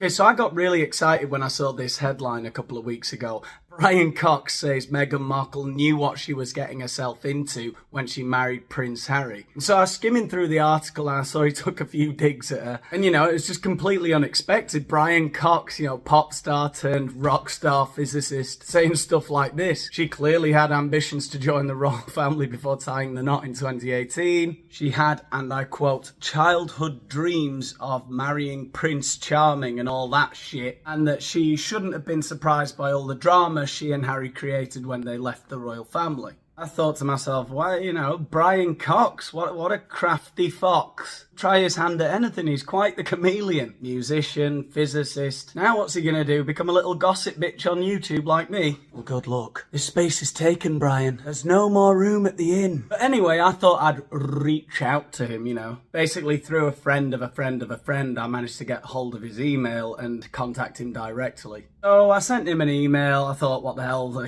Okay, so I got really excited when I saw this headline a couple of weeks ago. Brian Cox says Meghan Markle knew what she was getting herself into when she married Prince Harry. And so I was skimming through the article and I saw he took a few digs at her. And, it was just completely unexpected. Brian Cox, pop star turned rock star physicist, saying stuff like this. She clearly had ambitions to join the royal family before tying the knot in 2018. She had, and I quote, childhood dreams of marrying Prince Charming and all that shit. And that she shouldn't have been surprised by all the drama she and Harry created when they left the royal family. I thought to myself, why, Brian Cox, what a crafty fox. Try his hand at anything, he's quite the chameleon. Musician, physicist. Now what's he gonna do, become a little gossip bitch on YouTube like me? Well, good luck. This space is taken, Brian. There's no more room at the inn. But anyway, I thought I'd reach out to him, Basically through a friend of a friend of a friend, I managed to get hold of his email and contact him directly. So I sent him an email. I thought, what the hell,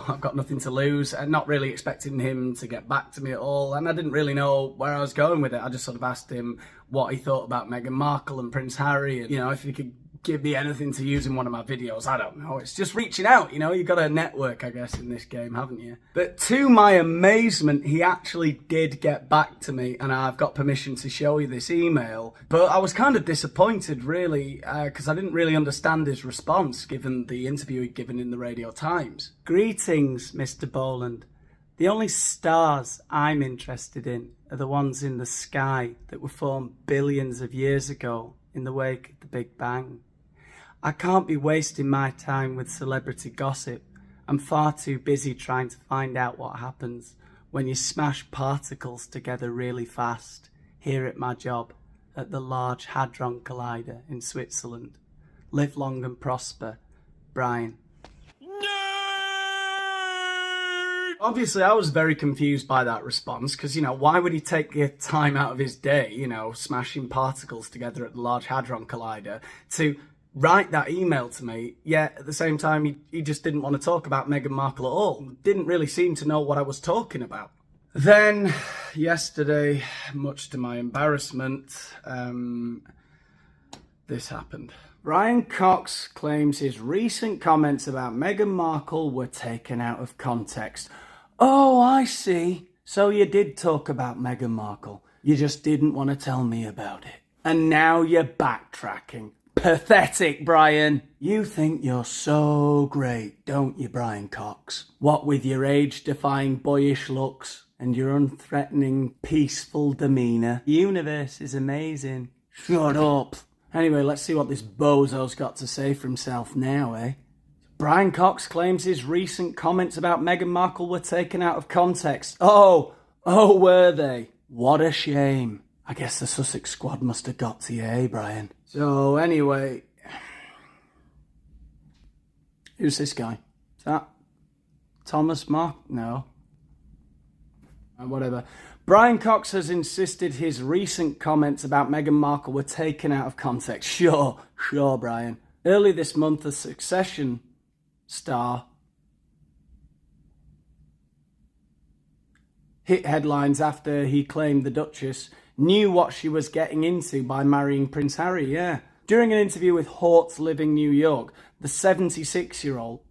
I've got nothing to lose. And not really expecting him to get back to me at all. And I didn't really know where I was going with it. I just sort of asked him what he thought about Meghan Markle and Prince Harry. And, if he could give me anything to use in one of my videos. I don't know. It's just reaching out, You've got a network, I guess, in this game, haven't you? But to my amazement, he actually did get back to me, and I've got permission to show you this email. But I was kind of disappointed, really, because I didn't really understand his response, given the interview he'd given in the Radio Times. Greetings, Mr. Boland. The only stars I'm interested in are the ones in the sky that were formed billions of years ago in the wake of the Big Bang. I can't be wasting my time with celebrity gossip. I'm far too busy trying to find out what happens when you smash particles together really fast here at my job at the Large Hadron Collider in Switzerland. Live long and prosper, Brian. Obviously, I was very confused by that response because, why would he take the time out of his day, smashing particles together at the Large Hadron Collider to write that email to me, yet at the same time he just didn't want to talk about Meghan Markle at all. Didn't really seem to know what I was talking about. Then, yesterday, much to my embarrassment, this happened. Brian Cox claims his recent comments about Meghan Markle were taken out of context. Oh, I see. So you did talk about Meghan Markle. You just didn't want to tell me about it. And now you're backtracking. Pathetic, Brian. You think you're so great, don't you, Brian Cox? What with your age-defying boyish looks and your unthreatening, peaceful demeanour. The universe is amazing. Shut up. Anyway, let's see what this bozo's got to say for himself now, eh? Brian Cox claims his recent comments about Meghan Markle were taken out of context. Oh, were they? What a shame. I guess the Sussex squad must have got to you, eh, Brian? So, anyway, who's this guy? Is that Thomas Mark? No. Whatever. Brian Cox has insisted his recent comments about Meghan Markle were taken out of context. Sure, Brian. Early this month, the Succession star hit headlines after he claimed the Duchess knew what she was getting into by marrying Prince Harry, yeah. During an interview with Hort's Living New York, the 76-year-old?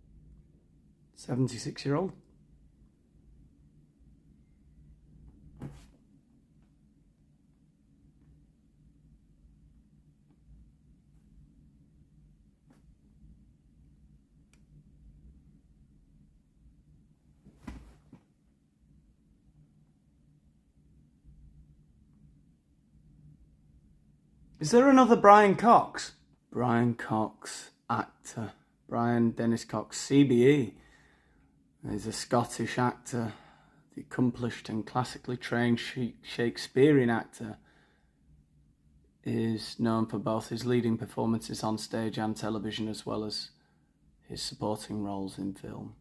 Is there another Brian Cox? Brian Cox, actor. Brian Dennis Cox, CBE. He's a Scottish actor, the accomplished and classically trained Shakespearean actor. Is known for both his leading performances on stage and television, as well as his supporting roles in film.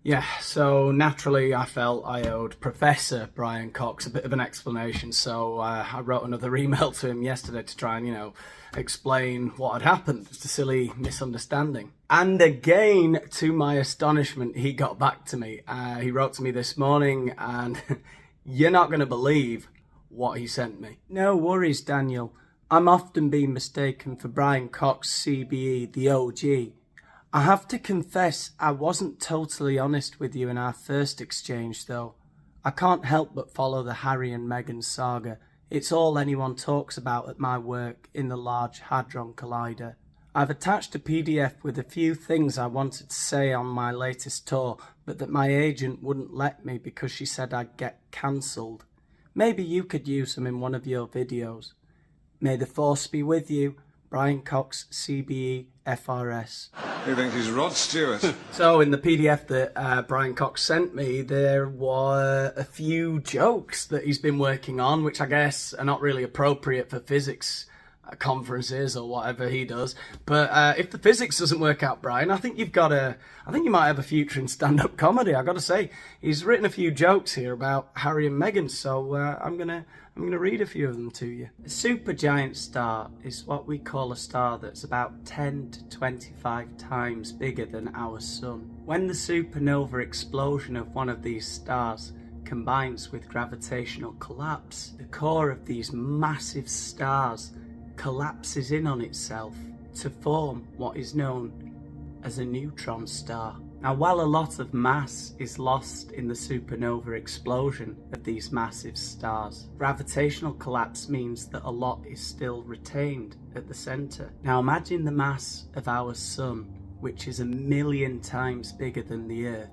Yeah, so naturally I felt I owed Professor Brian Cox a bit of an explanation, so I wrote another email to him yesterday to try and, explain what had happened. Just a silly misunderstanding. And again, to my astonishment, he got back to me. He wrote to me this morning, and you're not going to believe what he sent me. No worries, Daniel. I'm often being mistaken for Brian Cox, CBE, the OG. I have to confess I wasn't totally honest with you in our first exchange though. I can't help but follow the Harry and Meghan saga. It's all anyone talks about at my work in the Large Hadron Collider. I've attached a PDF with a few things I wanted to say on my latest tour, but that my agent wouldn't let me because she said I'd get cancelled. Maybe you could use them in one of your videos. May the force be with you. Brian Cox, CBE, FRS. He thinks he's Rod Stewart. So in the PDF that Brian Cox sent me, there were a few jokes that he's been working on, which I guess are not really appropriate for physics conferences or whatever he does. But if the physics doesn't work out, Brian, I think you might have a future in stand-up comedy. I got to say, he's written a few jokes here about Harry and Meghan, so I'm gonna read a few of them to you. A supergiant star is what we call a star that's about 10 to 25 times bigger than our sun. When the supernova explosion of one of these stars combines with gravitational collapse, the core of these massive stars collapses in on itself to form what is known as a neutron star. Now, while a lot of mass is lost in the supernova explosion of these massive stars, gravitational collapse means that a lot is still retained at the centre. Now imagine the mass of our sun, which is 1,000,000 times bigger than the Earth.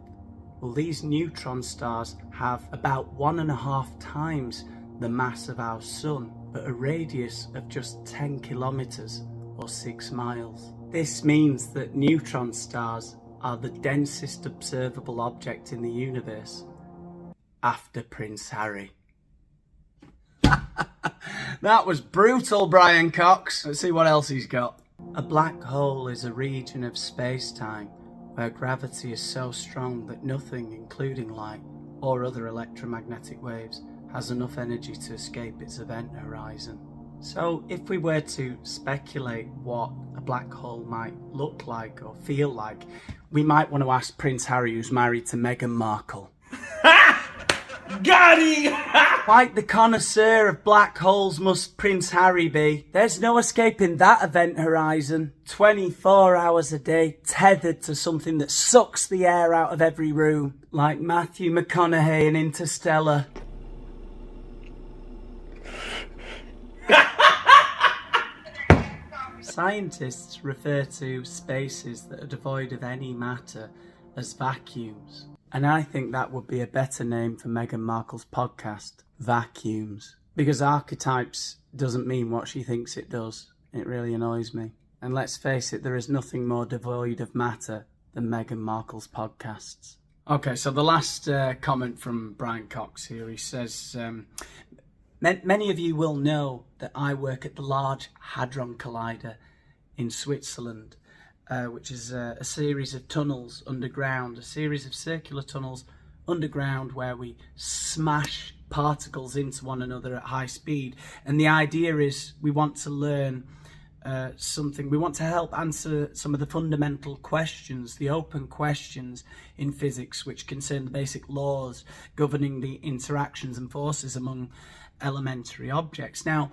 Well, these neutron stars have about 1.5 times the mass of our sun, but a radius of just 10 kilometres or 6 miles. This means that neutron stars are the densest observable object in the universe, after Prince Harry. That was brutal, Brian Cox. Let's see what else he's got. A black hole is a region of space-time where gravity is so strong that nothing, including light or other electromagnetic waves, has enough energy to escape its event horizon. So if we were to speculate what a black hole might look like or feel like, we might want to ask Prince Harry, who's married to Meghan Markle. Got him! Quite the connoisseur of black holes must Prince Harry be. There's no escaping that event horizon. 24 hours a day, tethered to something that sucks the air out of every room, like Matthew McConaughey in Interstellar. Scientists refer to spaces that are devoid of any matter as vacuums. And I think that would be a better name for Meghan Markle's podcast, Vacuums. Because archetypes doesn't mean what she thinks it does. It really annoys me. And let's face it, there is nothing more devoid of matter than Meghan Markle's podcasts. Okay, so the last comment from Brian Cox here, he says, many of you will know that I work at the Large Hadron Collider in Switzerland, which is a series of tunnels underground, a series of circular tunnels underground where we smash particles into one another at high speed. And the idea is we want to learn something. We want to help answer some of the fundamental questions, the open questions in physics, which concern the basic laws governing the interactions and forces among elementary objects. Now,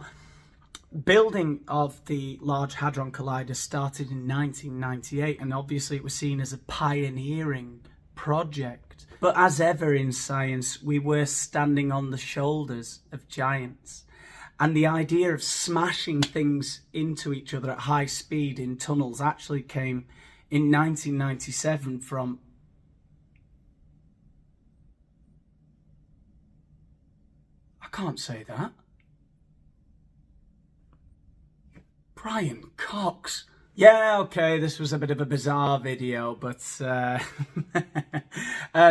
building of the Large Hadron Collider started in 1998, and obviously it was seen as a pioneering project. But as ever in science, we were standing on the shoulders of giants. And the idea of smashing things into each other at high speed in tunnels actually came in 1997 from... I can't say that. Brian Cox. Yeah, okay, this was a bit of a bizarre video, but the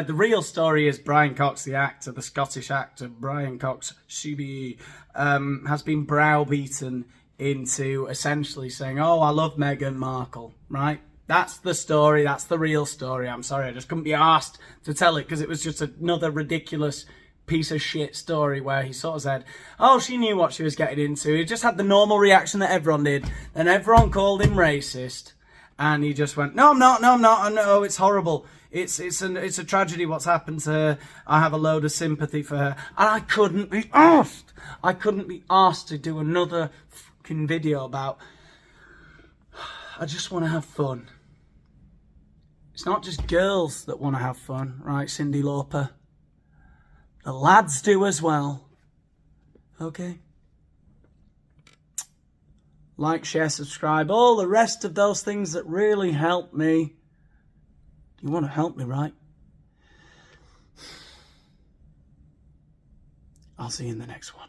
real story is Brian Cox, the actor, the Scottish actor, Brian Cox, CBE, has been browbeaten into essentially saying, oh, I love Meghan Markle, right? That's the story, that's the real story. I'm sorry, I just couldn't be asked to tell it because it was just another ridiculous piece of shit story where he sort of said, oh, she knew what she was getting into. He just had the normal reaction that everyone did. Then everyone called him racist. And he just went, no, I'm not, I know, it's horrible. It's a tragedy what's happened to her. I have a load of sympathy for her. And I couldn't be asked. I couldn't be asked to do another fucking video about... I just want to have fun. It's not just girls that want to have fun, right, Cyndi Lauper? The lads do as well. Okay? Like, share, subscribe, all the rest of those things that really help me. You want to help me, right? I'll see you in the next one.